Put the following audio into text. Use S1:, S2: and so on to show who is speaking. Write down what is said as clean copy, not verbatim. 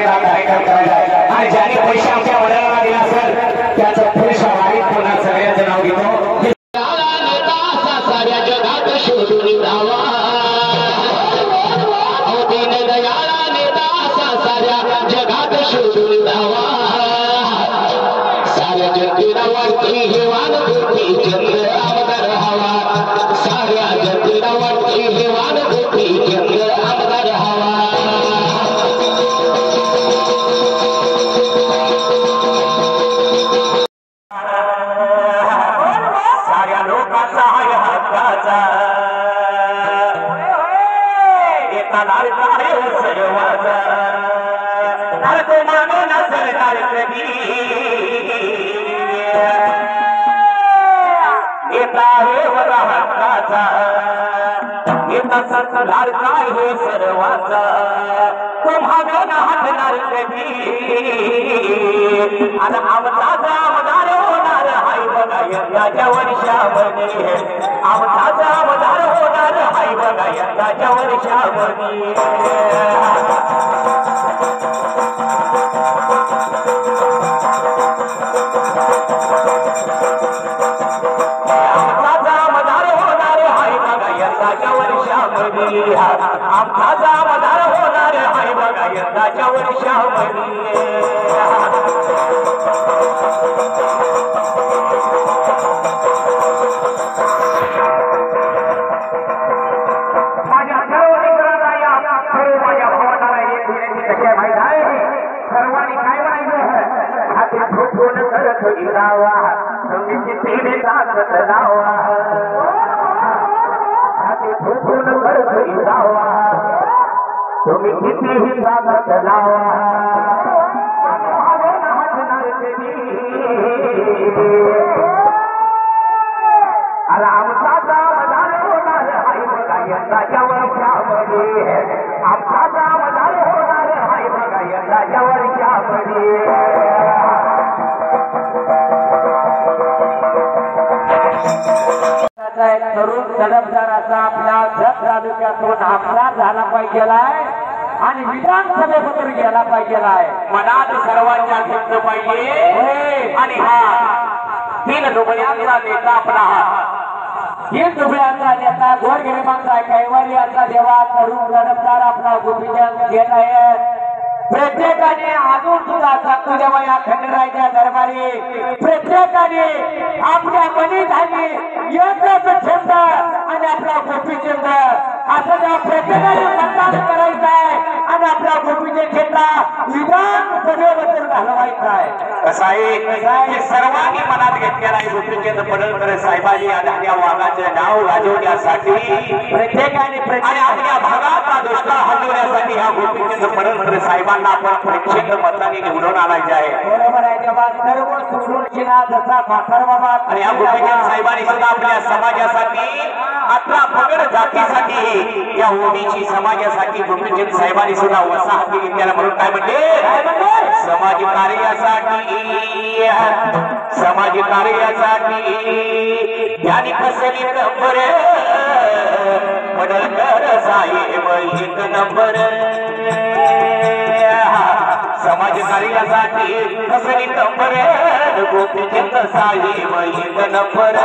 S1: हा कार्यक्रम करायचा आहे आणि ज्याने पैसे आमच्या वडिलांना दिला असेल त्याचं पुरेशा वारीत पुन्हा सगळ्यांचं नाव घेतो
S2: साऱ्या जगात शोधून जावा दयाळा नेता साऱ्या जगात शोधून जावा साऱ्या जगतीला वाटते हेवान गोपी चंद्र आमदार हवा साऱ्या जगतीला वाटते हेवान गोपी चंद्र आमदार हवा
S1: साऱ्या लोकांचा हक्काचा येता लाडका सर्वाचा अरे तो मानो ना सरकार कधी येता हे बघा हक्काचा येता सत लाडका हे सर्वाचा तो मानो ना हटणार कधी आणि आमचा आमदार होणार हाय बघा यंदाच्या वर्षामध्ये आमचा आमदार होणार हाय बघा यंदाच्या वर्षामध्ये आमचा आमदार होणार हाय बघा यंदाच्या वर्षामध्ये आमचा आमदार होणार हाय बघा यंदाच्या वर्षामध्ये सर्वांनी काय म्हणायचं हाती ठोकून करत जावा तुम्ही किती ताकद लावा हाती ठोकून करत जावा तुम्ही कितीही ताकद लावा अरे आमचा आमदार होणार हाय बघा यंदाच्या वर्षामध्ये आमचा आमदार होणार हाय बघा यंदाच्या वर्षामध्ये तरुण तडफदाराचा आपल्या जत तालुक्यातून अपघात झाला पाहिजेलाय आणि विधानसभेबद्दल गेला पाहिजेलाय मनात सर्वांच्या शब्द पाहिजे आणि हा तीन दुबळ्यांचा नेता आपला तीन दुबळ्यांचा नेता गोरगरिबांचा कैवारीचा देवा तरुण तडफदार आपला गोपीचंद घेत आहे प्रत्येकाने अजून सुद्धा चाकू देवा या खंडरायच्या दरबारी प्रत्येकाने आपल्या मनी झाली एकच छंद आणि आपला गोपीचंद असं त्या प्रत्येकाने मतदान करायचं आहे आणि आपल्या गोपीचंदला विधानसभेबद्दल घालवायचं आहे कसं आहे सर्वांनी मनात घेतलेला आहे गोपीचंद पडळकर साहेबांनी या वाघाचे नाव गाजवण्यासाठी प्रत्येकाने आणि आपल्या भागाचा दुष्काळ हटवण्यासाठी ह्या गोपीचंद पडळकर साहेबांना आपण प्रत्येक मताने निवडून आणायचे आहे बरोबर आहे तेव्हा सर्व सोडून शिना जसा म्हातार बाबा आणि या गोपीचंद साहेबांनी सुद्धा आपल्या समाजासाठी अठरा पगड जातीसाठी या ओबीसी समाजासाठी गोपीचंद साहेबांनी सुद्धा वसाहती घेतलेला म्हणून काय म्हणते समाज कार्यासाठी यांनी कसली नंबर पडळकर साहेब एक नंबर समाज कार्यासाठी कसली नंबर गोपीचंद साहेब एक नंबर